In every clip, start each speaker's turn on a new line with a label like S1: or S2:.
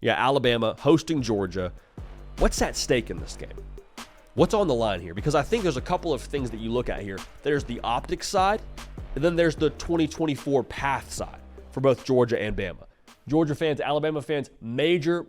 S1: Yeah, Alabama hosting Georgia. What's at stake in this game? What's on the line here? Because I think there's a couple of things that you look at here. There's the optics side, and then there's the 2024 path side for both Georgia and Bama. Georgia fans, Alabama fans, major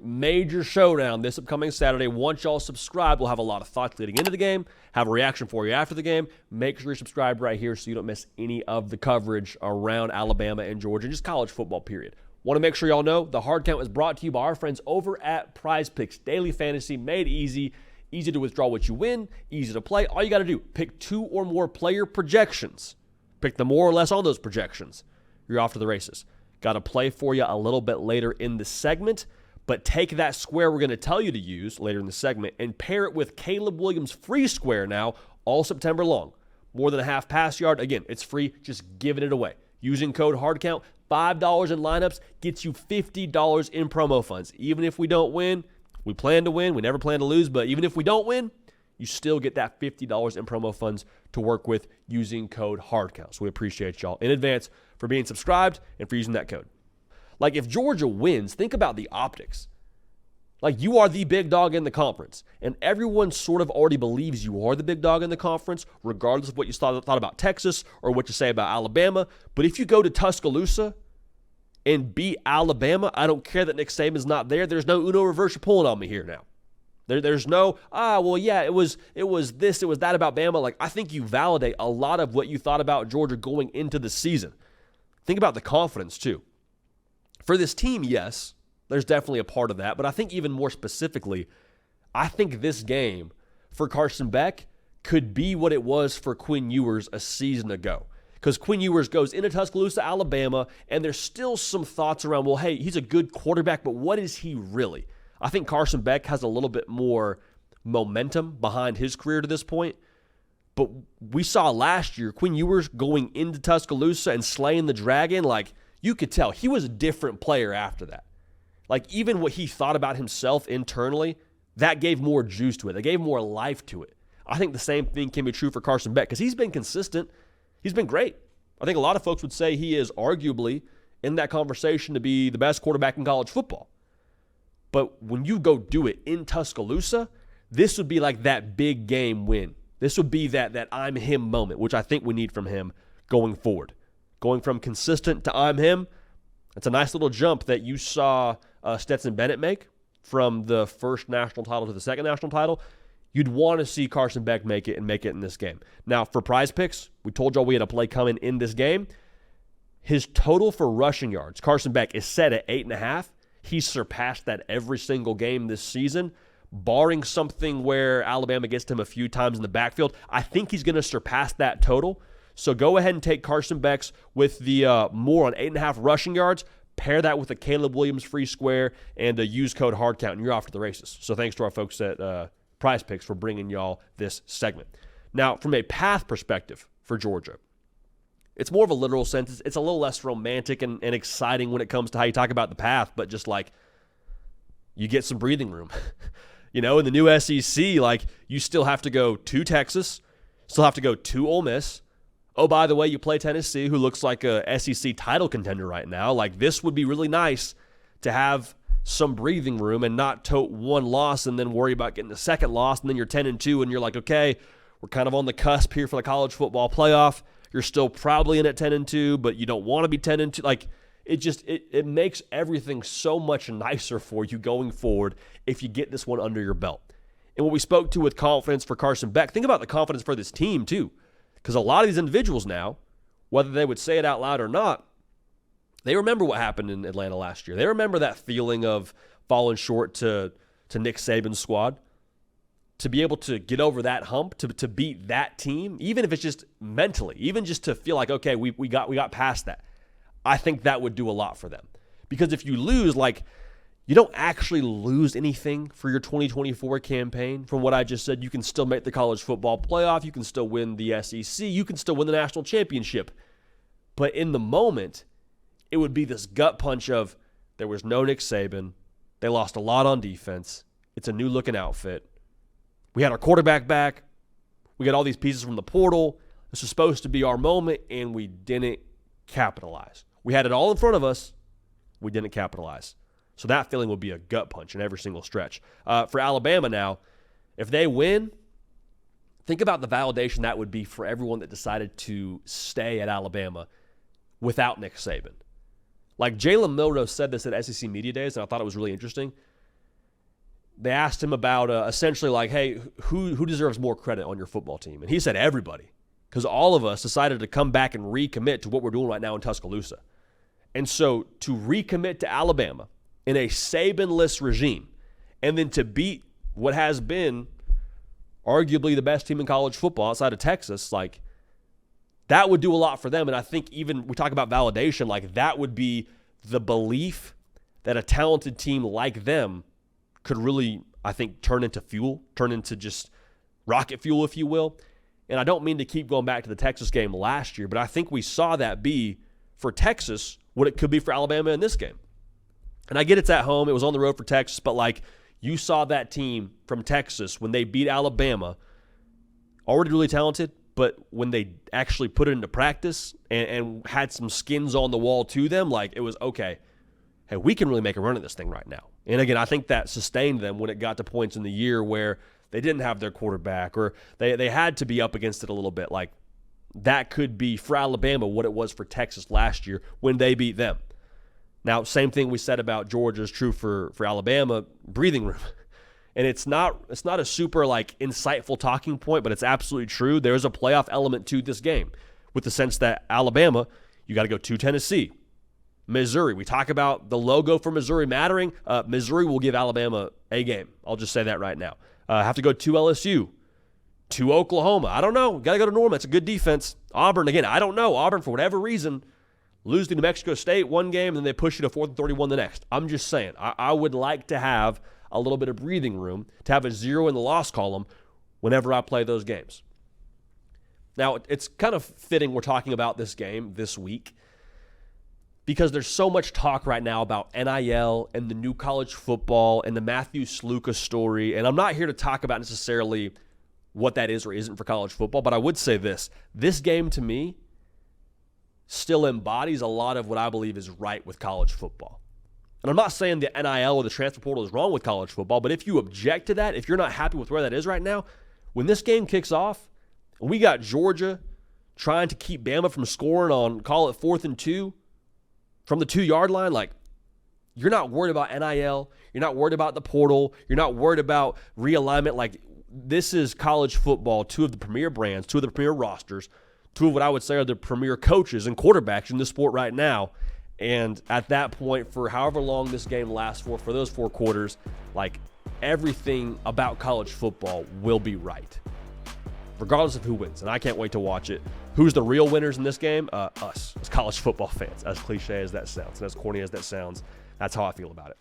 S1: showdown this upcoming Saturday. Once y'all subscribe, we'll have a lot of thoughts leading into the game, have a reaction for you after the game. Make sure you're subscribed right here so you don't miss any of the coverage around Alabama and Georgia, just college football, period. Want to make sure y'all know the hard count is brought to you by our friends over at PrizePicks. Daily fantasy made easy. Easy to withdraw what you win, easy to play. All you got to do, pick 2 or more player projections. Pick the more or less on those projections. You're off to the races. Got a play for you a little bit later in the segment, but take that square we're going to tell you to use later in the segment and pair it with Caleb Williams' free square now all September long. More than a half pass yard. Again, it's free, just giving it away. Using code HARDCOUNT, $5 in lineups gets you $50 in promo funds. Even if we don't win, we plan to win. We never plan to lose, but even if we don't win, you still get that $50 in promo funds to work with using code HARDCOUNT. So we appreciate y'all in advance for being subscribed and for using that code. Like, if Georgia wins, think about the optics. Like, you are the big dog in the conference, and everyone sort of already believes you are the big dog in the conference, regardless of what you thought about Texas or what you say about Alabama. But if you go to Tuscaloosa and beat Alabama, I don't care that Nick Saban's not there. There's no Uno reverse pulling on me here now. There's no, it was this, it was that about Bama. Like, I think you validate a lot of what you thought about Georgia going into the season. Think about the confidence, too. For this team, yes, there's definitely a part of that. But I think even more specifically, I think this game for Carson Beck could be what it was for Quinn Ewers a season ago. Because Quinn Ewers goes into Tuscaloosa, Alabama, and there's still some thoughts around, well, hey, he's a good quarterback, but what is he really? I think Carson Beck has a little bit more momentum behind his career to this point. But we saw last year, Quinn Ewers going into Tuscaloosa and slaying the dragon. Like, you could tell he was a different player after that. Like, even what he thought about himself internally, that gave more juice to it. That gave more life to it. I think the same thing can be true for Carson Beck because he's been consistent. He's been great. I think a lot of folks would say he is arguably in that conversation to be the best quarterback in college football. But when you go do it in Tuscaloosa, this would be like that big game win. This would be that I'm him moment, which I think we need from him going forward. Going from consistent to I'm him, it's a nice little jump that you saw Stetson Bennett make from the first national title to the second national title. You'd want to see Carson Beck make it and make it in this game. Now, for PrizePicks, we told y'all we had a play coming in this game. His total for rushing yards, Carson Beck, is set at 8.5. He's surpassed that every single game this season, barring something where Alabama gets to him a few times in the backfield. I think he's going to surpass that total. So go ahead and take Carson Beck's with the more on 8.5 rushing yards. Pair that with a Caleb Williams free square and use code HARDCOUNT, and you're off to the races. So thanks to our folks at PrizePicks for bringing y'all this segment. Now, from a path perspective for Georgia, it's more of a literal sense. It's a little less romantic and exciting when it comes to how you talk about the path, but just like you get some breathing room. In the new SEC, like you still have to go to Texas, still have to go to Ole Miss. Oh, by the way, you play Tennessee, who looks like a SEC title contender right now. Like, this would be really nice to have some breathing room and not tote one loss and then worry about getting the second loss, and then you're 10-2, and you're like, okay, we're kind of on the cusp here for the college football playoff. You're still probably in at 10-2, but you don't want to be 10-2. Like, it makes everything so much nicer for you going forward if you get this one under your belt. And what we spoke to with confidence for Carson Beck, think about the confidence for this team too. Because a lot of these individuals now, whether they would say it out loud or not, they remember what happened in Atlanta last year. They remember that feeling of falling short to Nick Saban's squad. To be able to get over that hump, to beat that team, even if it's just mentally, even just to feel like, okay, we got past that. I think that would do a lot for them. Because if you lose, like, you don't actually lose anything for your 2024 campaign. From what I just said, you can still make the college football playoff. You can still win the SEC. You can still win the national championship. But in the moment, it would be this gut punch of there was no Nick Saban. They lost a lot on defense. It's a new-looking outfit. We had our quarterback back. We got all these pieces from the portal. This was supposed to be our moment, and we didn't capitalize. We had it all in front of us. We didn't capitalize. So that feeling would be a gut punch in every single stretch. For Alabama now, if they win, think about the validation that would be for everyone that decided to stay at Alabama without Nick Saban. Like Jalen Milroe said this at SEC Media Days, and I thought it was really interesting. They asked him about essentially like, hey, who deserves more credit on your football team? And he said everybody, because all of us decided to come back and recommit to what we're doing right now in Tuscaloosa. And so to recommit to Alabama in a Saban-less regime, and then to beat what has been arguably the best team in college football outside of Texas, like that would do a lot for them. And I think even we talk about validation, like that would be the belief that a talented team like them could really, I think, turn into fuel, turn into just rocket fuel, if you will. And I don't mean to keep going back to the Texas game last year, but I think we saw that be for Texas what it could be for Alabama in this game. And I get it's at home. It was on the road for Texas, but like you saw that team from Texas when they beat Alabama, already really talented, but when they actually put it into practice and had some skins on the wall to them, like it was, okay, hey, we can really make a run at this thing right now. And again, I think that sustained them when it got to points in the year where they didn't have their quarterback or they had to be up against it a little bit. Like that could be for Alabama what it was for Texas last year when they beat them. Now, same thing we said about Georgia is true for Alabama, breathing room. And it's not a super like insightful talking point, but it's absolutely true. There's a playoff element to this game with the sense that Alabama, you got to go to Tennessee. Missouri, we talk about the logo for Missouri mattering. Missouri will give Alabama a game. I'll just say that right now. Have to go to LSU, to Oklahoma. I don't know. Got to go to Norman. It's a good defense. Auburn, again, I don't know. Auburn, for whatever reason, lose to New Mexico State one game, and then they push you to 4th and 31 the next. I'm just saying. I would like to have a little bit of breathing room, to have a 0 in the loss column whenever I play those games. Now, it's kind of fitting we're talking about this game this week because there's so much talk right now about NIL and the new college football and the Matthew Sluka story, and I'm not here to talk about necessarily what that is or isn't for college football, but I would say this. This game, to me, still embodies a lot of what I believe is right with college football. And I'm not saying the NIL or the transfer portal is wrong with college football, but if you object to that, if you're not happy with where that is right now, when this game kicks off, and we got Georgia trying to keep Bama from scoring on, call it 4th and 2, from the 2-yard line, like, you're not worried about NIL, you're not worried about the portal, you're not worried about realignment. Like, this is college football, 2 of the premier brands, 2 of the premier rosters, 2 of what I would say are the premier coaches and quarterbacks in this sport right now. And at that point, for however long this game lasts for those 4 quarters, like everything about college football will be right, regardless of who wins. And I can't wait to watch it. Who's the real winners in this game? Us, as college football fans. As cliche as that sounds, and as corny as that sounds, that's how I feel about it.